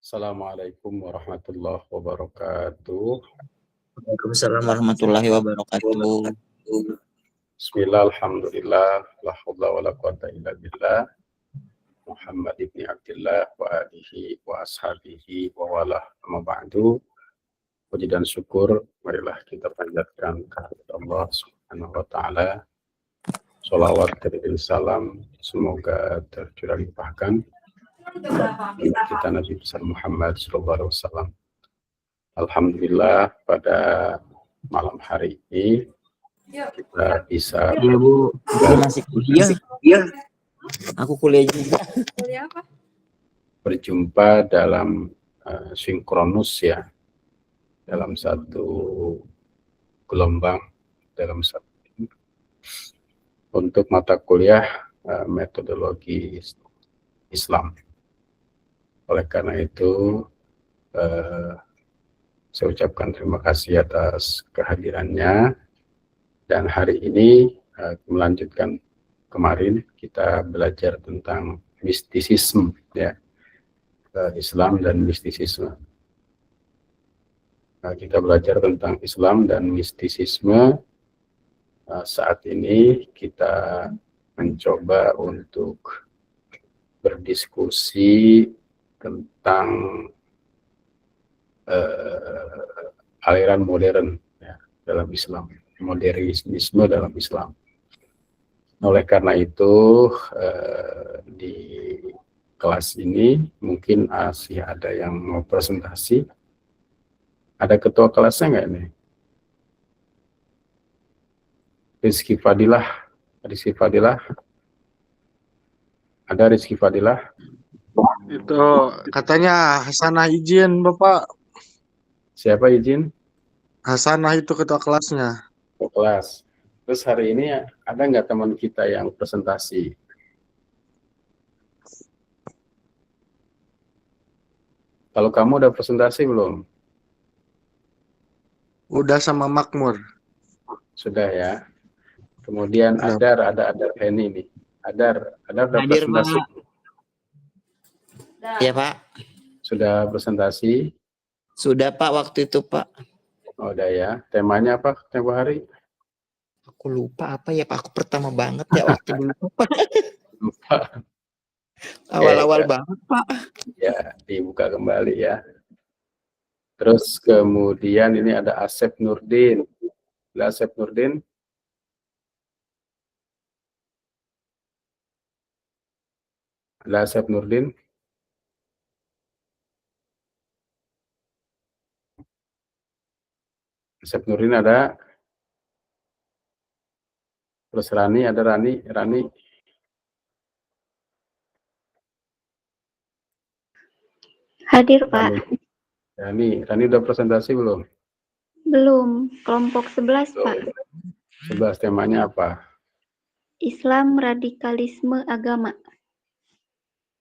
Assalamualaikum warahmatullahi wabarakatuh. Waalaikumsalam warahmatullahi wabarakatuh. Bismillah, alhamdulillah, la haula wa la quwata illa billah. Muhammad ibn Abdullah wa alihi wa ashabihi wa wala amma ba'du. Puji dan syukur marilah kita panjatkan kehadirat Allah Subhanahu wa taala. Shalawat dan salam semoga tercurah limpahkan kita Nabi besar Muhammad sallallahu alaihi wasallam. Alhamdulillah pada malam hari ini kita bisa Bu, masih kuliah. Iya. Aku kuliah juga. Kuliah apa? berjumpa dalam sinkronus ya, dalam satu gelombang, dalam satu untuk mata kuliah metodologi Islam. Oleh karena itu saya ucapkan terima kasih atas kehadirannya, dan hari ini melanjutkan kemarin kita belajar tentang mistisisme ya, Islam dan mistisisme. Kita belajar tentang Islam dan mistisisme. Saat ini kita mencoba untuk berdiskusi tentang aliran modern ya, dalam Islam, modernisme dalam Islam. Oleh karena itu di kelas ini mungkin masih ada yang mau presentasi. Ada ketua kelasnya nggak ini? Rizky Fadilah. Ada Rizky Fadilah? Itu katanya Hasanah izin Bapak. Siapa izin? Hasanah itu ketua kelasnya. Ketua kelas. Terus hari ini ada nggak teman kita yang presentasi? Kalau kamu udah presentasi belum? Udah sama Makmur. Sudah ya. Kemudian Sudah. ada Henny nih. Ada udah Hadir, presentasi. Iya, Pak. Sudah presentasi? Sudah, Pak, waktu itu, Pak. Oh, udah ya. Temanya apa tempo hari? Aku lupa apa ya, Pak. Aku pertama banget ya waktu dulu, Pak. Lupa. Awal-awal Oke, banget, Pak. ya, dibuka kembali ya. Terus kemudian ini ada Asep Nurdin. Ada Asep Nurdin. Ada Asep Nurdin. Asep Nurdin ada. Terus Rani, ada Rani. Hadir, Pak. Rani udah presentasi belum? Belum. Kelompok 11, Pak. 11, temanya apa? Islam, radikalisme, agama.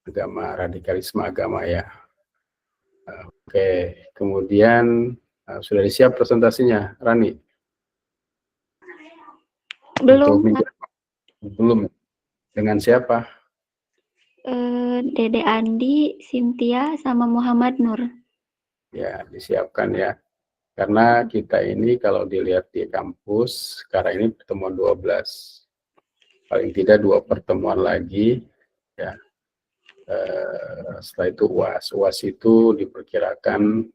Agama, radikalisme agama ya. Oke, kemudian sudah disiap presentasinya, Rani? Belum, Untuk Pak. belum. Dengan siapa? Dede Andi, Cynthia, sama Muhammad Nur. Ya, disiapkan ya. Karena kita ini kalau dilihat di kampus, sekarang ini pertemuan 12. Paling tidak 2 pertemuan lagi. Ya. Setelah itu UAS. UAS itu diperkirakan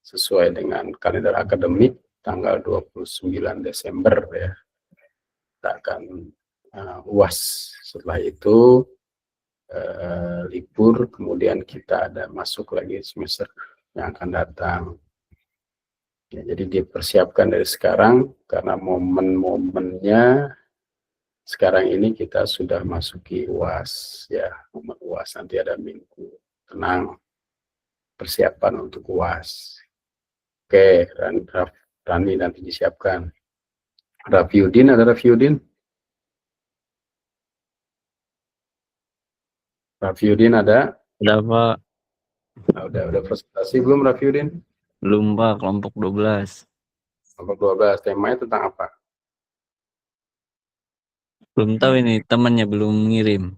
sesuai dengan kalender akademik tanggal 29 Desember ya. Kita akan UAS. Setelah itu libur, kemudian kita ada masuk lagi semester yang akan datang. Ya, jadi dipersiapkan dari sekarang karena momen-momennya sekarang ini kita sudah masuki UAS ya, momen UAS nanti ada minggu tenang persiapan untuk UAS. Oke, Rani nanti disiapkan. Rafiudin, ada Rafiudin? Rafiudin ada? Udah, Pak. Nah, udah presentasi belum Rafiudin? Belum, Pak. Kelompok 12. Kelompok 12, temanya tentang apa? Belum tahu ini, temannya belum ngirim.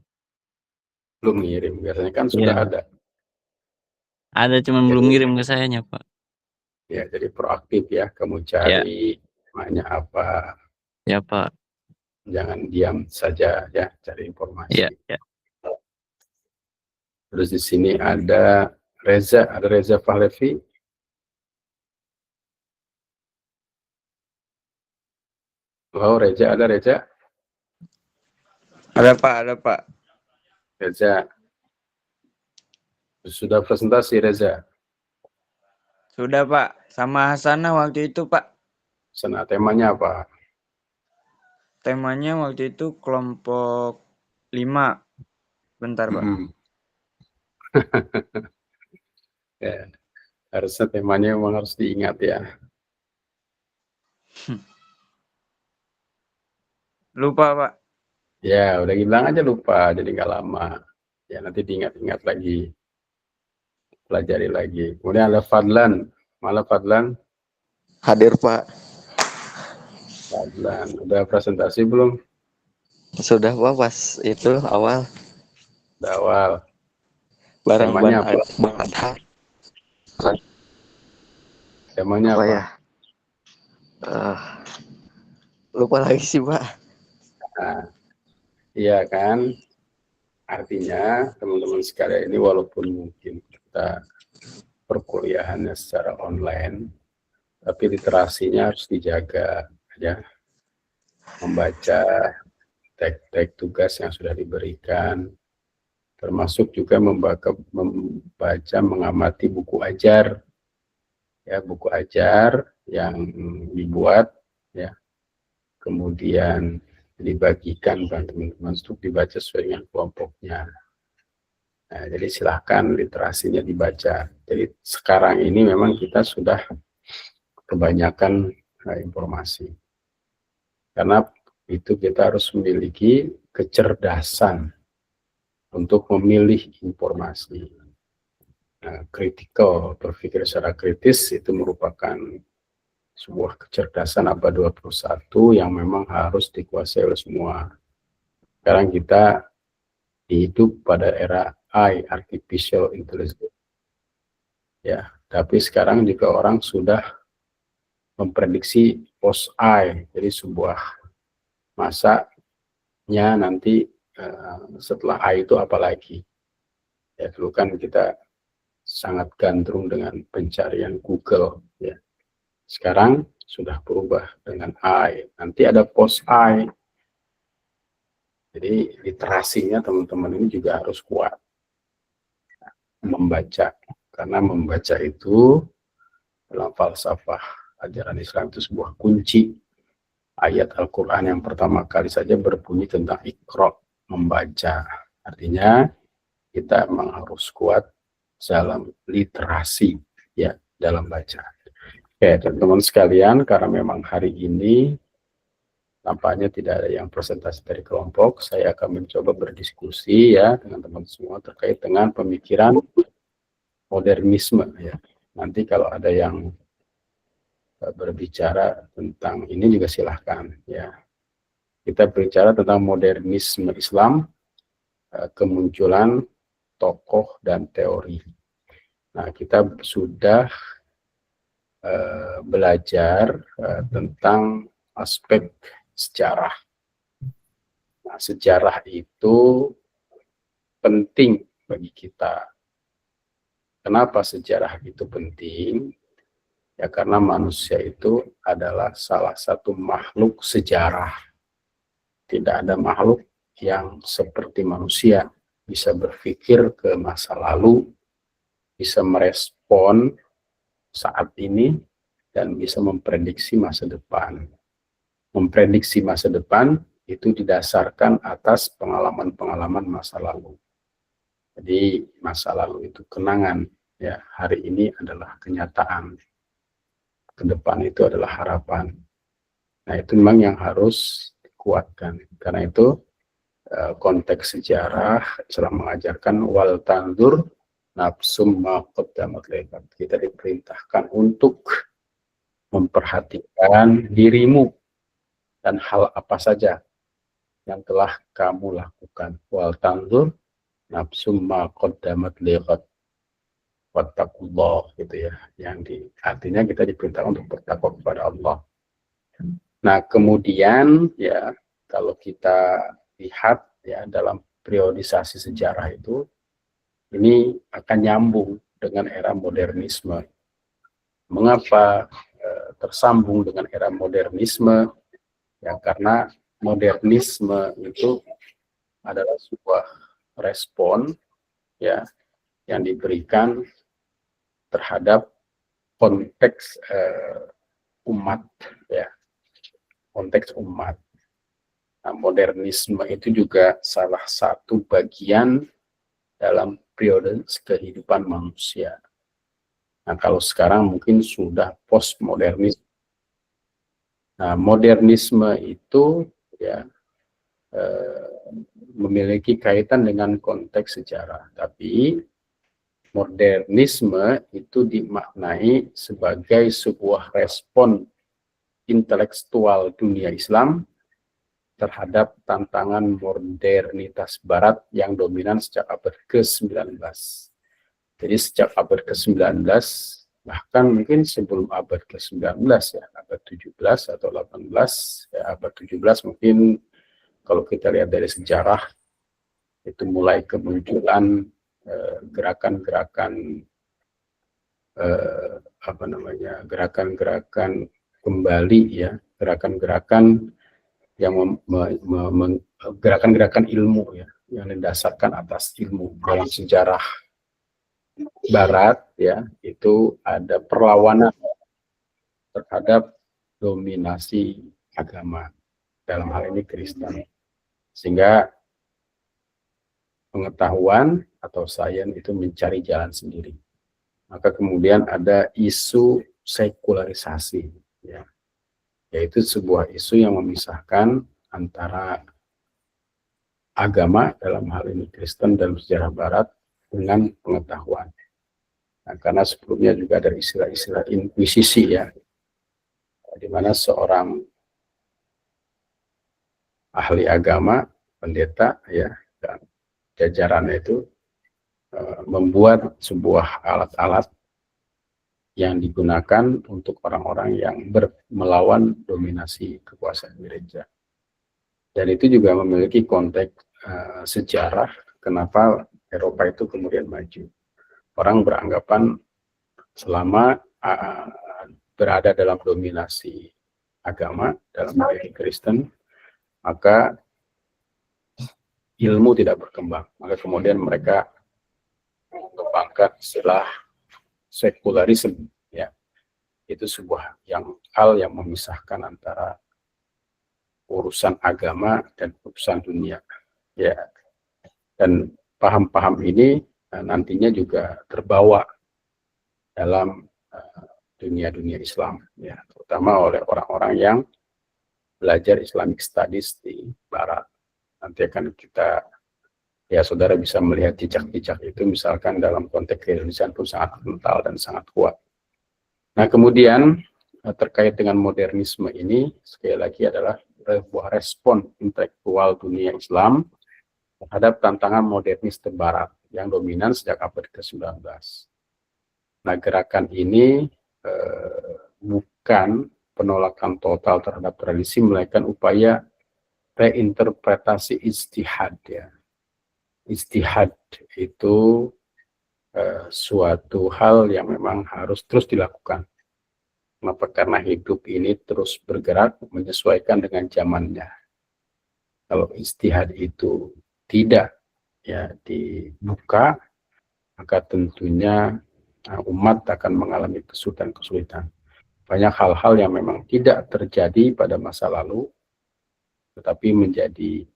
Belum ngirim, biasanya kan sudah Iya. ada. Ada cuman belum ngirim ke sayanya, Pak. Ya, jadi proaktif ya, kamu Ya, cari namanya apa, ya Pak. jangan diam saja ya, cari Ya, informasi. ya. Terus di sini ada Reza Fahlevi. Oh, Reza, ada Reza. Ada Pak. Reza, sudah presentasi Reza. Sudah Pak, sama Hasanah waktu itu Pak. Sana temanya apa? Temanya waktu itu kelompok 5. Bentar Pak. Ya, harusnya temanya memang harus diingat ya. Lupa Pak. Ya, udah bilang aja lupa, jadi nggak lama. Ya, nanti diingat-ingat lagi. Pelajari lagi. Kemudian ada Fadlan. Malah Fadlan. Hadir Pak. Fadlan, udah presentasi belum? Sudah Pak, pas itu awal Udah awal. bareng Temanya apa? Bang Adha. Temanya Apa apa? ya? Lupa lagi sih Pak. Nah, iya kan? Artinya teman-teman sekalian ini walaupun mungkin kita perkuliahannya secara online, tapi literasinya harus dijaga ya. Membaca teks tugas yang sudah diberikan, termasuk juga membaca mengamati buku ajar ya, buku ajar yang dibuat ya, kemudian dibagikan bagi teman-teman untuk dibaca sesuai dengan kelompoknya. Nah, jadi silahkan literasinya dibaca. Jadi sekarang ini memang kita sudah kebanyakan informasi. Karena itu kita harus memiliki kecerdasan untuk memilih informasi. Nah, critical, berpikir secara kritis itu merupakan sebuah kecerdasan abad 21 yang memang harus dikuasai oleh semua. Sekarang kita hidup pada era AI, artificial intelligence. Ya, tapi sekarang juga orang sudah memprediksi post AI, jadi sebuah masanya nanti setelah AI itu apa lagi. Ya, dulu kan kita sangat gandrung dengan pencarian Google ya. Sekarang sudah berubah dengan AI. Nanti ada post AI. Jadi literasinya teman-teman ini juga harus kuat membaca, karena membaca itu dalam falsafah ajaran Islam itu sebuah kunci. Ayat Al-Quran yang pertama kali saja berbunyi tentang Iqra, membaca. Artinya kita memang harus kuat dalam literasi ya, dalam baca. Oke, teman-teman sekalian, karena memang hari ini tampaknya tidak ada yang presentasi dari kelompok, saya akan mencoba berdiskusi ya dengan teman-teman semua terkait dengan pemikiran modernisme ya. Nanti kalau ada yang berbicara tentang ini juga silahkan ya. Kita berbicara tentang modernisme Islam, kemunculan tokoh dan teori. Nah, kita sudah belajar tentang aspek sejarah. Nah, sejarah itu penting bagi kita. Kenapa sejarah itu penting? Ya karena manusia itu adalah salah satu makhluk sejarah. Tidak ada makhluk yang seperti manusia, bisa berpikir ke masa lalu, bisa merespon saat ini, dan bisa memprediksi masa depan. Memprediksi masa depan itu didasarkan atas pengalaman-pengalaman masa lalu. Jadi masa lalu itu kenangan, ya hari ini adalah kenyataan, ke depan itu adalah harapan. Nah itu memang yang harus dikuatkan. Karena itu konteks sejarah Islam mengajarkan wal tandur nafsum ma qaddamat liqad. Kita diperintahkan untuk memperhatikan dirimu dan hal apa saja yang telah kamu lakukan. Wal tandur nafsum ma qaddamat liqad. wattaqullah gitu ya, yang artinya kita diperintah untuk bertakwa kepada Allah. Nah kemudian ya kalau kita lihat ya dalam periodisasi sejarah itu, ini akan nyambung dengan era modernisme. Mengapa tersambung dengan era modernisme? Ya karena modernisme itu adalah sebuah respon ya yang diberikan terhadap konteks umat ya, konteks umat. Nah, modernisme itu juga salah satu bagian dalam periode kehidupan manusia. Nah, kalau sekarang mungkin sudah postmodernisme. Nah, modernisme itu ya memiliki kaitan dengan konteks sejarah, tapi modernisme itu dimaknai sebagai sebuah respon intelektual dunia Islam terhadap tantangan modernitas Barat yang dominan sejak abad ke-19. Jadi sejak abad ke-19, bahkan mungkin sebelum abad ke-19 ya, abad 17 atau 18, ya abad 17 mungkin kalau kita lihat dari sejarah, itu mulai kemunculan gerakan-gerakan gerakan-gerakan kembali ya, gerakan-gerakan yang gerakan-gerakan ilmu ya, yang didasarkan atas ilmu. Dalam sejarah Barat ya, itu ada perlawanan terhadap dominasi agama, dalam hal ini Kristen, sehingga pengetahuan atau sains itu mencari jalan sendiri. Maka kemudian ada isu sekularisasi ya, yaitu sebuah isu yang memisahkan antara agama, dalam hal ini Kristen dalam sejarah Barat, dengan pengetahuan. Nah, karena sebelumnya juga ada istilah-istilah inkuisisi ya, di mana seorang ahli agama, pendeta ya, dan jajarannya itu membuat sebuah alat-alat yang digunakan untuk orang-orang yang melawan dominasi kekuasaan gereja. Dan itu juga memiliki konteks sejarah kenapa Eropa itu kemudian maju. Orang beranggapan selama berada dalam dominasi agama, dalam hal ini Kristen, maka ilmu tidak berkembang. Maka kemudian mereka mengembangkan istilah sekularisme ya, itu sebuah hal yang memisahkan antara urusan agama dan urusan dunia ya. Dan paham-paham ini nantinya juga terbawa dalam dunia-dunia Islam ya, terutama oleh orang-orang yang belajar Islamic Studies di Barat. Nanti akan kita, ya saudara bisa melihat jejak-jejak itu misalkan dalam konteks keindonesiaan pun sangat kental dan sangat kuat. Nah kemudian terkait dengan modernisme ini, sekali lagi adalah sebuah respon intelektual dunia Islam terhadap tantangan modernis Barat yang dominan sejak abad ke-19. Nah gerakan ini bukan penolakan total terhadap tradisi, melainkan upaya reinterpretasi ijtihad ya. Ijtihad itu suatu hal yang memang harus terus dilakukan. Kenapa? Karena hidup ini terus bergerak menyesuaikan dengan zamannya. Kalau ijtihad itu tidak ya dibuka, maka tentunya umat akan mengalami kesulitan-kesulitan. Banyak hal-hal yang memang tidak terjadi pada masa lalu, tetapi menjadi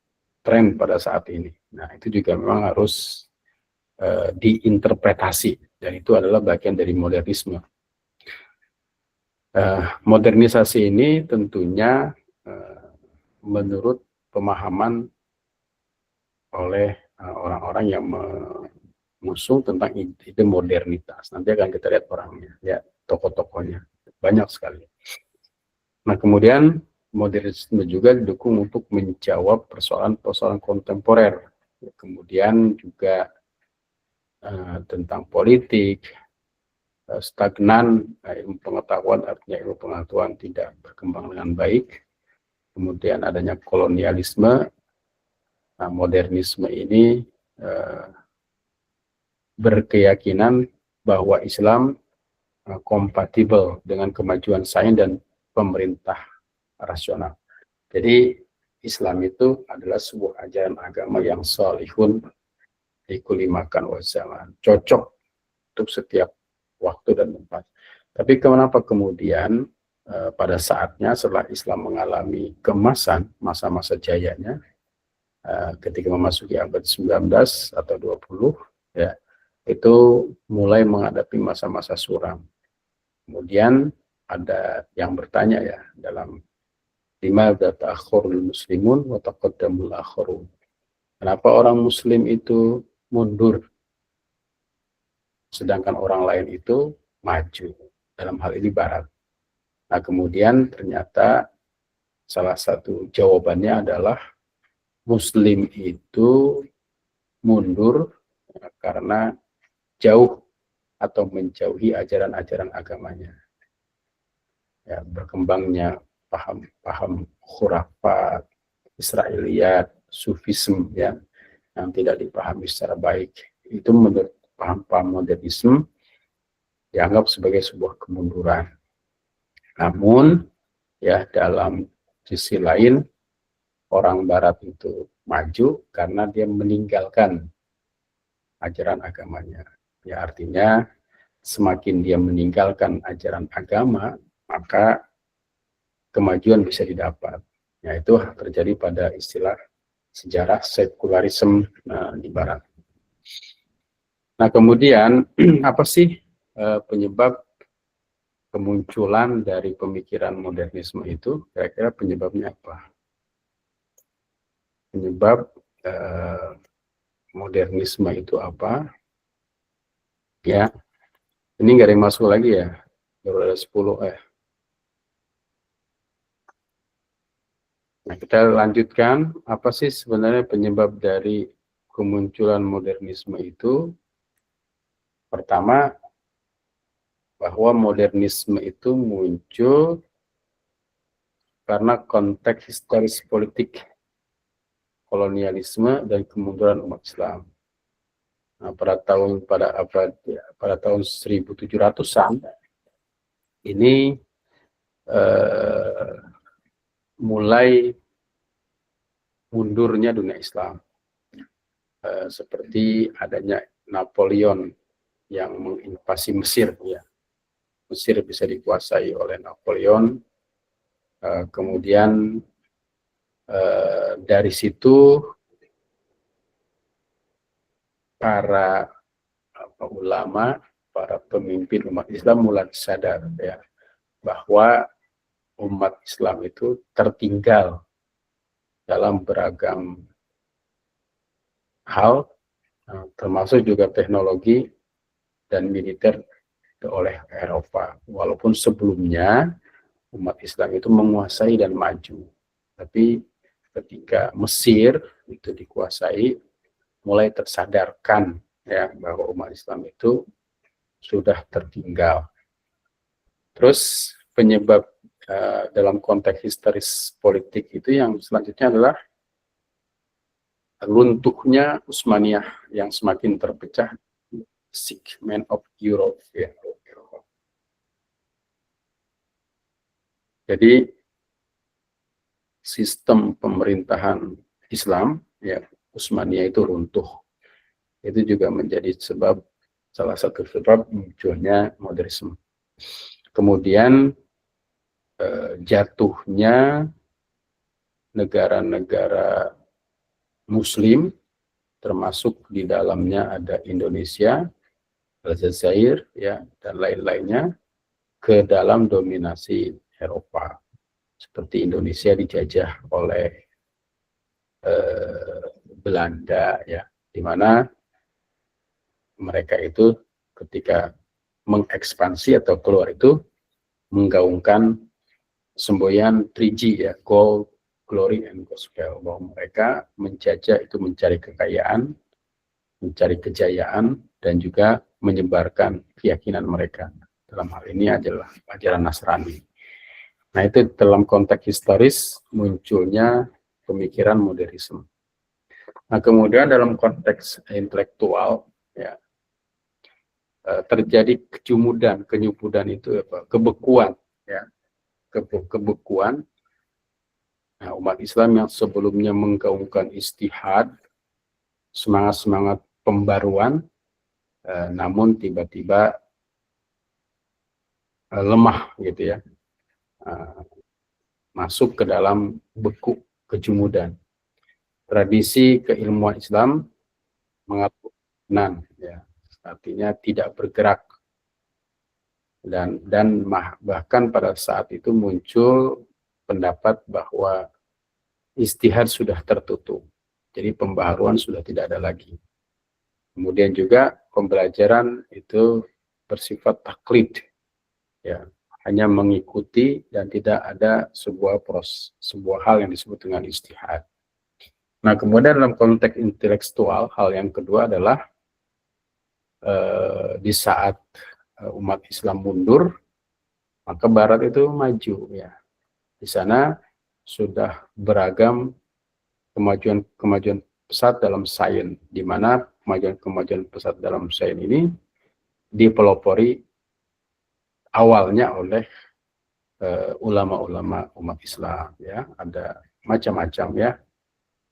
tren pada saat ini. Nah, itu juga memang harus diinterpretasi, dan itu adalah bagian dari modernisme. Modernisasi ini tentunya menurut pemahaman oleh orang-orang yang mengusung tentang ide modernitas. Nanti akan kita lihat orangnya, ya tokoh-tokohnya banyak sekali. Nah, kemudian modernisme juga didukung untuk menjawab persoalan-persoalan kontemporer. Kemudian juga tentang politik, stagnan, ilmu pengetahuan artinya ilmu pengetahuan tidak berkembang dengan baik. Kemudian adanya kolonialisme, modernisme ini berkeyakinan bahwa Islam kompatibel dengan kemajuan sains dan pemerintah rasional. Jadi Islam itu adalah sebuah ajaran agama yang salihun dikulimakan wa zaman, cocok untuk setiap waktu dan tempat. Tapi kenapa kemudian pada saatnya setelah Islam mengalami kemasan, masa-masa jayanya, ketika memasuki abad 19 atau 20, ya, itu mulai menghadapi masa-masa suram. Kemudian ada yang bertanya ya dalam limadza ta'akhkhurul muslimun wa taqaddamul akharun. Kenapa orang muslim itu mundur sedangkan orang lain itu maju, dalam hal ini barat. Nah, kemudian ternyata salah satu jawabannya adalah muslim itu mundur karena jauh atau menjauhi ajaran-ajaran agamanya. Ya, berkembangnya paham khurafat, Israiliyat, sufisme ya, yang tidak dipahami secara baik. Itu menurut paham-paham modernisme dianggap sebagai sebuah kemunduran. Namun ya dalam sisi lain orang barat itu maju karena dia meninggalkan ajaran agamanya. Ya artinya semakin dia meninggalkan ajaran agama, maka kemajuan bisa didapat. Ya itu terjadi pada istilah sejarah sekularisme di barat. Nah, kemudian apa sih penyebab kemunculan dari pemikiran modernisme itu? Kira-kira penyebabnya apa? Penyebab modernisme itu apa? Ya, ini nggak ada yang masuk lagi ya, baru ada 10 . Nah, kita lanjutkan, apa sih sebenarnya penyebab dari kemunculan modernisme itu? Pertama, bahwa modernisme itu muncul karena konteks historis politik kolonialisme dan kemunduran umat Islam. Nah, pada tahun 1700-an ini mulai mundurnya dunia Islam, seperti adanya Napoleon yang menginvasi Mesir. Ya, Mesir bisa dikuasai oleh Napoleon. Kemudian dari situ para ulama, para pemimpin umat Islam mulai sadar ya bahwa umat Islam itu tertinggal dalam beragam hal, termasuk juga teknologi dan militer oleh Eropa. Walaupun sebelumnya umat Islam itu menguasai dan maju, tapi ketika Mesir itu dikuasai, mulai tersadarkan ya bahwa umat Islam itu sudah tertinggal. Terus penyebab dalam konteks historis politik itu yang selanjutnya adalah runtuhnya Utsmaniyah yang semakin terpecah, segment of Europe ya. Jadi sistem pemerintahan Islam ya Utsmaniyah itu runtuh. Itu juga menjadi salah satu sebab munculnya modernisme. Kemudian jatuhnya negara-negara Muslim, termasuk di dalamnya ada Indonesia, Aljazair, ya dan lain-lainnya, ke dalam dominasi Eropa. Seperti Indonesia dijajah oleh Belanda, ya, di mana mereka itu ketika mengekspansi atau keluar itu menggaungkan semboyan 3G ya, gold, glory, and gospel, bahwa mereka menjajah itu mencari kekayaan, mencari kejayaan, dan juga menyebarkan keyakinan mereka. Dalam hal ini adalah ajaran Nasrani. Nah, itu dalam konteks historis munculnya pemikiran modernisme. Nah, kemudian dalam konteks intelektual, ya, terjadi kenyubudan itu apa? Kebekuan, ya, kebekuan. Nah, umat Islam yang sebelumnya menggaungkan istihad, semangat pembaruan, namun tiba-tiba lemah gitu ya, masuk ke dalam beku kejumudan. Tradisi keilmuan Islam mengatur ya, artinya tidak bergerak, dan bahkan pada saat itu muncul pendapat bahwa istihad sudah tertutup, jadi pembaharuan sudah tidak ada lagi. Kemudian juga pembelajaran itu bersifat taklid, ya, hanya mengikuti dan tidak ada sebuah hal yang disebut dengan istihad. Nah, kemudian dalam konteks intelektual, hal yang kedua adalah di saat umat Islam mundur, maka Barat itu maju, ya. Di sana sudah beragam kemajuan pesat dalam sains, di mana kemajuan pesat dalam sains ini dipelopori awalnya oleh ulama-ulama umat Islam, ya. Ada macam-macam, ya,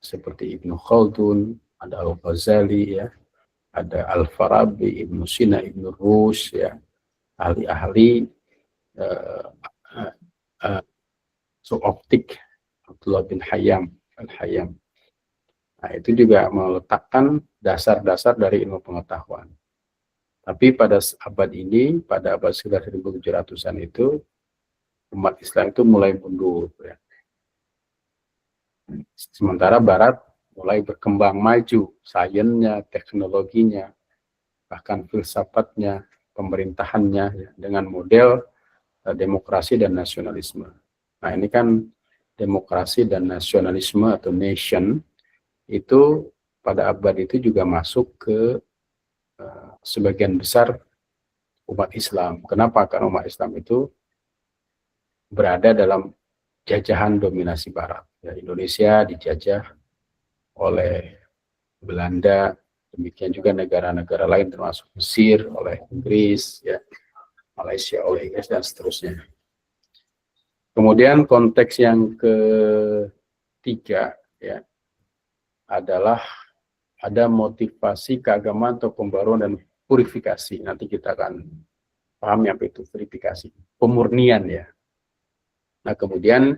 seperti Ibnu Khaldun, ada Al-Ghazali, ya, ada Al-Farabi, Ibnu Sina, Ibnu Rus, ya, ahli-ahli optik, Abdullah bin Hayyam Al-Hayyam. Nah, itu juga meletakkan dasar-dasar dari ilmu pengetahuan. Tapi pada abad ini, pada abad sekitar 1700-an itu, umat Islam itu mulai mundur, ya. Sementara Barat mulai berkembang maju, sainsnya, teknologinya, bahkan filsafatnya, pemerintahannya, ya, dengan model demokrasi dan nasionalisme. Nah, ini kan demokrasi dan nasionalisme atau nation itu pada abad itu juga masuk ke sebagian besar umat Islam. Kenapa? Karena umat Islam itu berada dalam jajahan dominasi Barat. Ya, Indonesia dijajah oleh Belanda, demikian juga negara-negara lain termasuk Mesir oleh Inggris, ya, Malaysia oleh Inggris, dan seterusnya. Kemudian konteks yang ketiga, ya, adalah ada motivasi keagamaan atau pembaruan dan purifikasi. Nanti kita akan paham apa itu purifikasi, pemurnian, ya. Nah, kemudian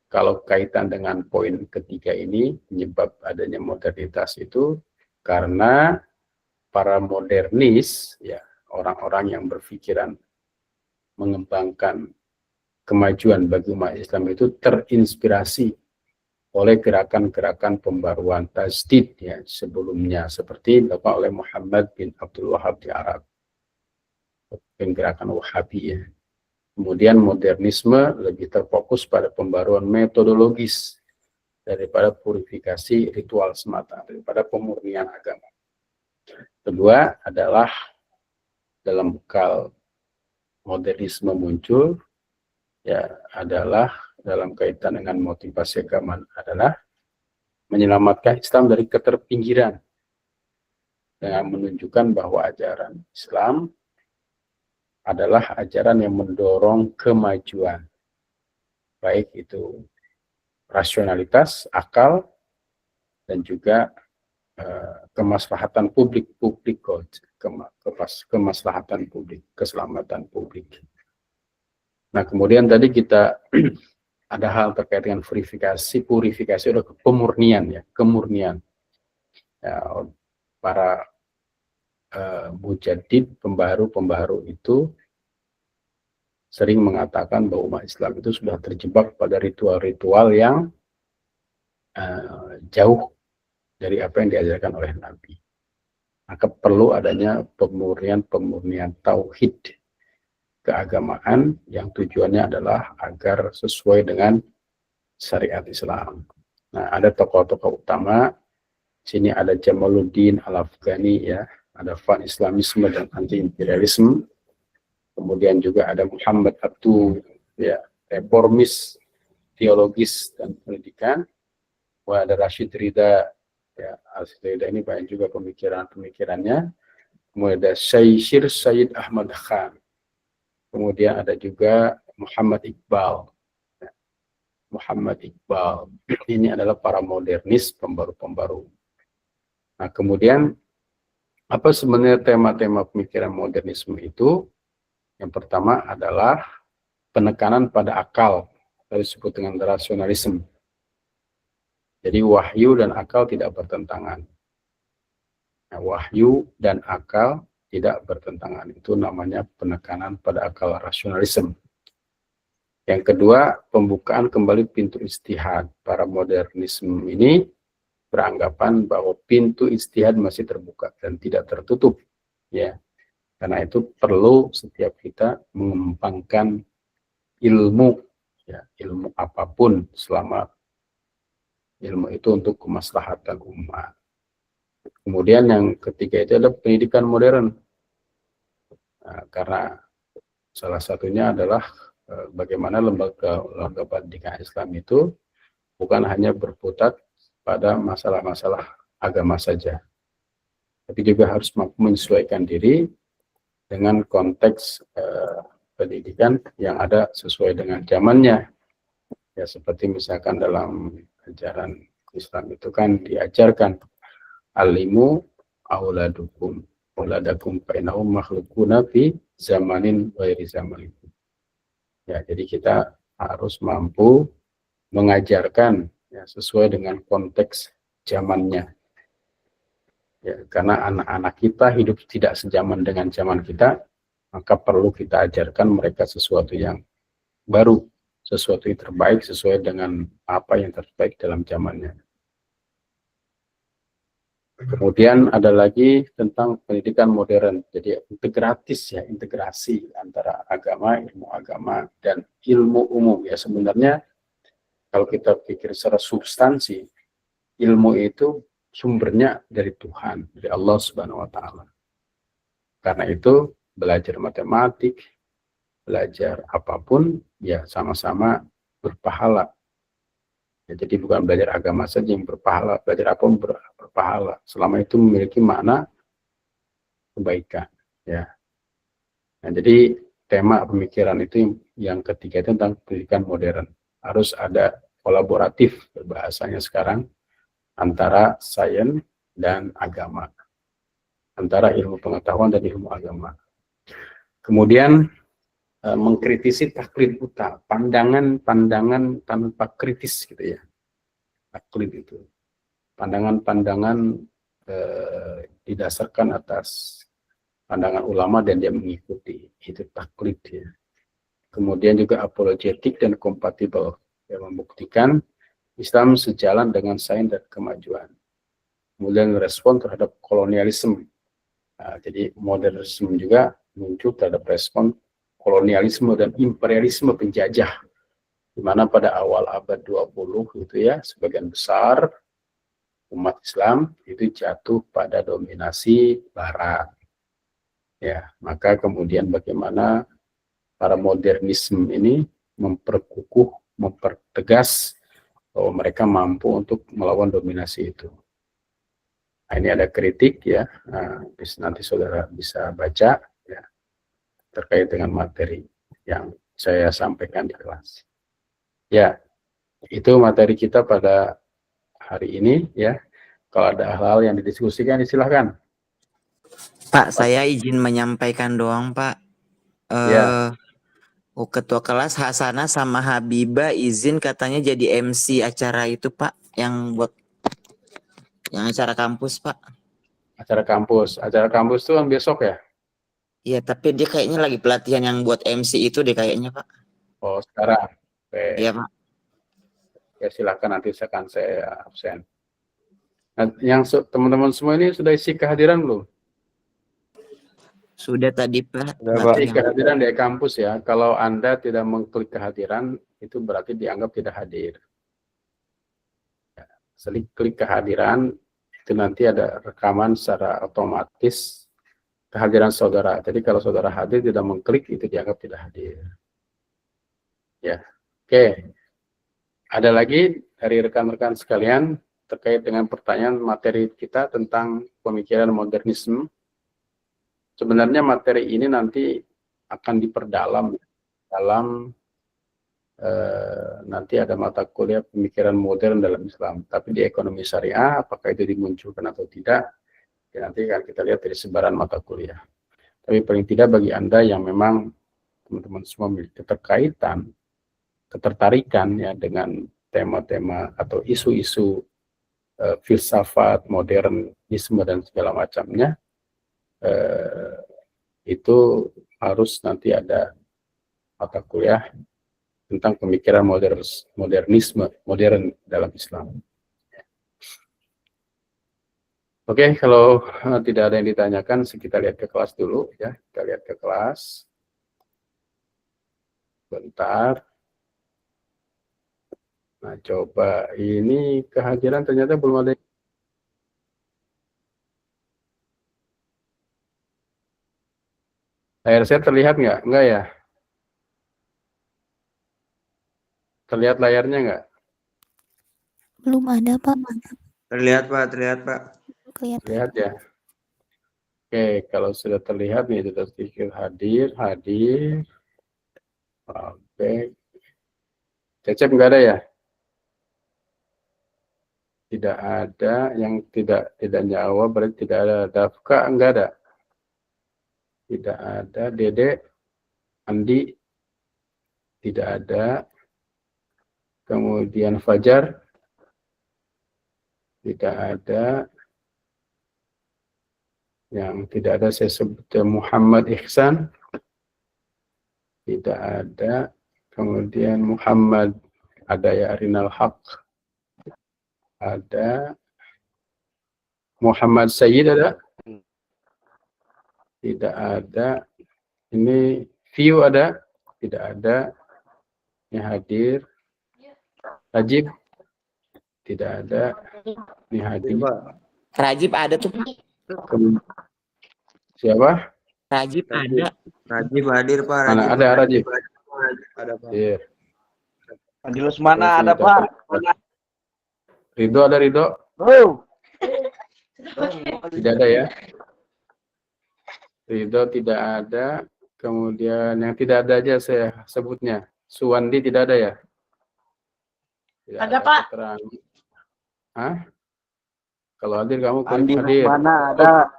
kalau kaitan dengan poin ketiga ini, penyebab adanya modernitas itu karena para modernis, ya, orang-orang yang berpikiran mengembangkan kemajuan bagi umat Islam itu terinspirasi oleh gerakan-gerakan pembaruan tajdid, ya, sebelumnya, seperti dilakukan oleh Muhammad bin Abdul Wahab di Arab, gerakan Wahabiyah. Kemudian modernisme lebih terfokus pada pembaruan metodologis daripada purifikasi ritual semata, daripada pemurnian agama. Kedua adalah dalam bekal modernisme muncul, ya, adalah dalam kaitan dengan motivasi agama adalah menyelamatkan Islam dari keterpinggiran dengan menunjukkan bahwa ajaran Islam adalah ajaran yang mendorong kemajuan, baik itu rasionalitas, akal, dan juga kemaslahatan publik, kemaslahatan publik, keselamatan publik. Nah, kemudian tadi kita ada hal terkait dengan purifikasi atau pemurnian, ya, kemurnian. Ya, para mujaddid, pembaharu itu sering mengatakan bahwa umat Islam itu sudah terjebak pada ritual-ritual yang jauh dari apa yang diajarkan oleh Nabi. Maka perlu adanya pemurnian tauhid keagamaan yang tujuannya adalah agar sesuai dengan syariat Islam. Nah, ada tokoh-tokoh utama. Sini ada Jamaluddin Al-Afghani, ya, ada pan-Islamisme dan anti-imperialisme. Kemudian juga ada Muhammad Abdu, ya, reformis, teologis dan pendidikan. Ada Rashid Ridha, ya, Rashid Ridha ini banyak juga pemikirannya. Kemudian ada Syed Ahmad Khan. Kemudian ada juga Muhammad Iqbal. Ya, Muhammad Iqbal. Ini adalah para modernis pembaru-pembaru. Nah, kemudian apa sebenarnya tema-tema pemikiran modernisme itu? Yang pertama adalah penekanan pada akal, yang disebut dengan rasionalisme. Jadi wahyu dan akal tidak bertentangan. Nah, wahyu dan akal tidak bertentangan. Itu namanya penekanan pada akal, rasionalisme. Yang kedua, pembukaan kembali pintu ijtihad. Para modernisme ini beranggapan bahwa pintu ijtihad masih terbuka dan tidak tertutup. Ya, karena itu perlu setiap kita mengembangkan ilmu, ya, ilmu apapun selama ilmu itu untuk kemaslahatan umat. Kemudian yang ketiga itu ada pendidikan modern. Nah, karena salah satunya adalah bagaimana lembaga pendidikan Islam itu bukan hanya berputar pada masalah-masalah agama saja, tapi juga harus mampu menyesuaikan diri dengan konteks pendidikan yang ada sesuai dengan zamannya. Ya, seperti misalkan dalam ajaran Islam itu kan diajarkan alimu auladakum fainahum makhlukuna fi zamanin ghairi zamanikum. Ya, jadi kita harus mampu mengajarkan, ya, sesuai dengan konteks zamannya. Ya, karena anak-anak kita hidup tidak sejaman dengan zaman kita, maka perlu kita ajarkan mereka sesuatu yang baru, sesuatu yang terbaik sesuai dengan apa yang terbaik dalam zamannya. Kemudian ada lagi tentang pendidikan modern, jadi integratis, ya, integrasi antara agama, ilmu agama, dan ilmu umum. Ya, sebenarnya kalau kita pikir secara substansi, ilmu itu sumbernya dari Tuhan, dari Allah Subhanahu wa Ta'ala. Karena itu belajar matematik, belajar apapun, ya sama-sama berpahala. Ya, jadi bukan belajar agama saja yang berpahala, belajar apapun berpahala, selama itu memiliki makna kebaikan. Ya. Nah, jadi tema pemikiran itu yang ketiga itu tentang pendidikan modern. Harus ada kolaboratif, bahasanya sekarang, antara sains dan agama, antara ilmu pengetahuan dan ilmu agama. Kemudian mengkritisi taklid buta, pandangan-pandangan tanpa kritis, gitu ya. Taklid itu pandangan-pandangan didasarkan atas pandangan ulama dan dia mengikuti, itu taklid, ya. Kemudian juga apologetik dan kompatibel, yang membuktikan Islam sejalan dengan sains dan kemajuan. Kemudian respon terhadap kolonialisme. Nah, jadi modernisme juga muncul terhadap respon kolonialisme dan imperialisme penjajah, di mana pada awal abad 20 itu, ya, sebagian besar umat Islam itu jatuh pada dominasi Barat. Ya, maka kemudian bagaimana para modernisme ini mempertegas bahwa mereka mampu untuk melawan dominasi itu. Nah, ini ada kritik, ya, nanti saudara bisa baca, ya, terkait dengan materi yang saya sampaikan di kelas. Ya, itu materi kita pada hari ini, ya. Kalau ada hal-hal yang didiskusikan, silahkan. Pak, saya izin menyampaikan doang, Pak. Ya. Ketua kelas Hasanah sama Habibah izin katanya jadi MC acara itu, Pak, yang acara kampus, Pak. Acara kampus itu kan besok, ya? Iya, tapi dia kayaknya lagi pelatihan yang buat MC itu deh kayaknya, Pak. Oh, sekarang. Oke. Iya, Pak. Ya, silakan, nanti akan saya absen. Nah, yang teman-teman semua ini sudah isi kehadiran belum? Sudah tadi, Pak. Berarti kehadiran dari kampus, ya. Kalau Anda tidak mengklik kehadiran, itu berarti dianggap tidak hadir. Ya, klik kehadiran, itu nanti ada rekaman secara otomatis kehadiran saudara. Jadi kalau saudara hadir tidak mengklik itu dianggap tidak hadir. Ya, oke. Ada lagi dari rekan-rekan sekalian terkait dengan pertanyaan materi kita tentang pemikiran modernisme. Sebenarnya materi ini nanti akan diperdalam dalam nanti ada mata kuliah pemikiran modern dalam Islam. Tapi di ekonomi syariah, apakah itu dimunculkan atau tidak, ya nanti akan kita lihat dari sebaran mata kuliah. Tapi paling tidak bagi Anda yang memang teman-teman semua memiliki ketertarikan ya dengan tema-tema atau isu-isu filsafat, modernisme dan segala macamnya, itu harus nanti ada mata kuliah tentang pemikiran modern dalam Islam. Oke, kalau tidak ada yang ditanyakan, kita lihat ke kelas dulu ya. Kita lihat ke kelas. Bentar. Nah, coba ini kehadiran ternyata belum ada. Layar saya terlihat nggak? Enggak ya? Terlihat layarnya nggak? Belum ada, Pak. Terlihat, Pak. Terlihat, Pak. Kelihatan. Terlihat ya? Oke, kalau sudah terlihat nih, sudah sedikit hadir. Oke. Cecep nggak ada ya? Tidak ada, yang tidak nyawa berarti tidak ada. Dafka enggak ada. Tidak ada. Dede, Andi tidak ada. Kemudian Fajar tidak ada. Yang tidak ada saya sebut Muhammad Ihsan tidak ada. Kemudian Muhammad ada ya, Arinal Haq ada. Muhammad Sayyid ada? Tidak ada. Ini View ada? Tidak ada. Ini hadir. Rajib? Tidak ada. Ini hadir. Rajib ada tuh, Pak. Siapa? Rajib ada. Rajib hadir, Pak. Mana ada Rajib? Ada, Pak. Iya. Anjilus mana ada, Pak? Ridho ada Ridho? Oh. Tidak ada ya? Ridho tidak ada. Kemudian yang tidak ada aja saya sebutnya. Suwandi tidak ada ya? Tidak Ada, Pak. keterangan. Hah? Kalau hadir kamu Andi hadir. mana ada?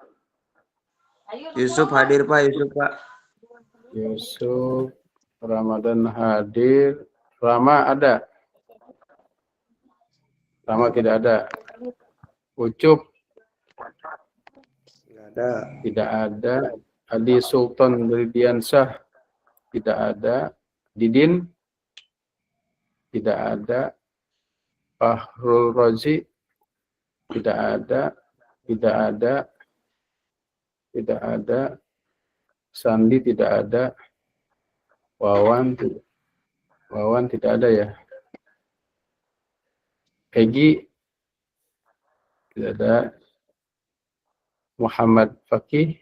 Yusuf hadir, Pak. Yusuf, Pak. Yusuf, Ramadan hadir. Rama ada? Rama tidak ada. Ucup tidak ada. Adi Sultan Ridiansyah tidak ada. Didin tidak ada. Fahrul Rozi tidak ada. Tidak ada. Tidak ada. Sandi tidak ada. Wawan tidak ada ya. Egi tidak ada. Muhammad Fakih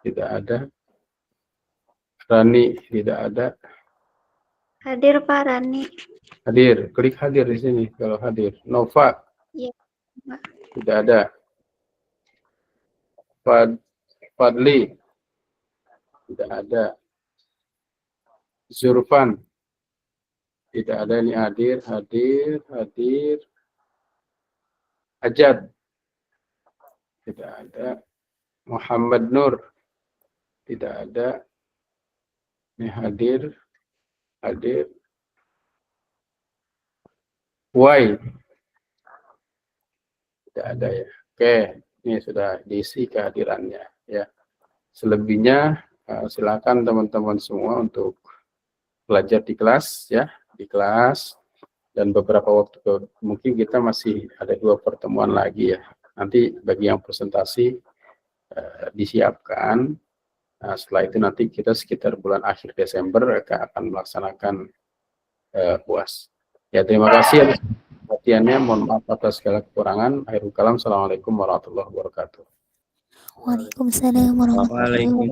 tidak ada. Rani tidak ada. Hadir Pak Rani. Hadir, klik hadir di sini kalau hadir. Nova Iya, Pak. tidak ada. Fadli tidak ada. Zurfan tidak ada. Ini hadir. Ajad tidak ada. Muhammad Nur tidak ada. Ini hadir. Why tidak ada ya. Oke, ini sudah diisi kehadirannya ya. Selebihnya silakan teman-teman semua untuk belajar di kelas ya, di kelas. Dan beberapa waktu mungkin kita masih ada 2 pertemuan lagi ya. Nanti bagi yang presentasi disiapkan. Nah, setelah itu nanti kita sekitar bulan akhir Desember akan melaksanakan UAS. Ya, terima kasih atas perhatiannya. Mohon maaf atas segala kekurangan. Akhirul kalam. Assalamualaikum warahmatullahi wabarakatuh. Waalaikumsalam warahmatullahi wabarakatuh.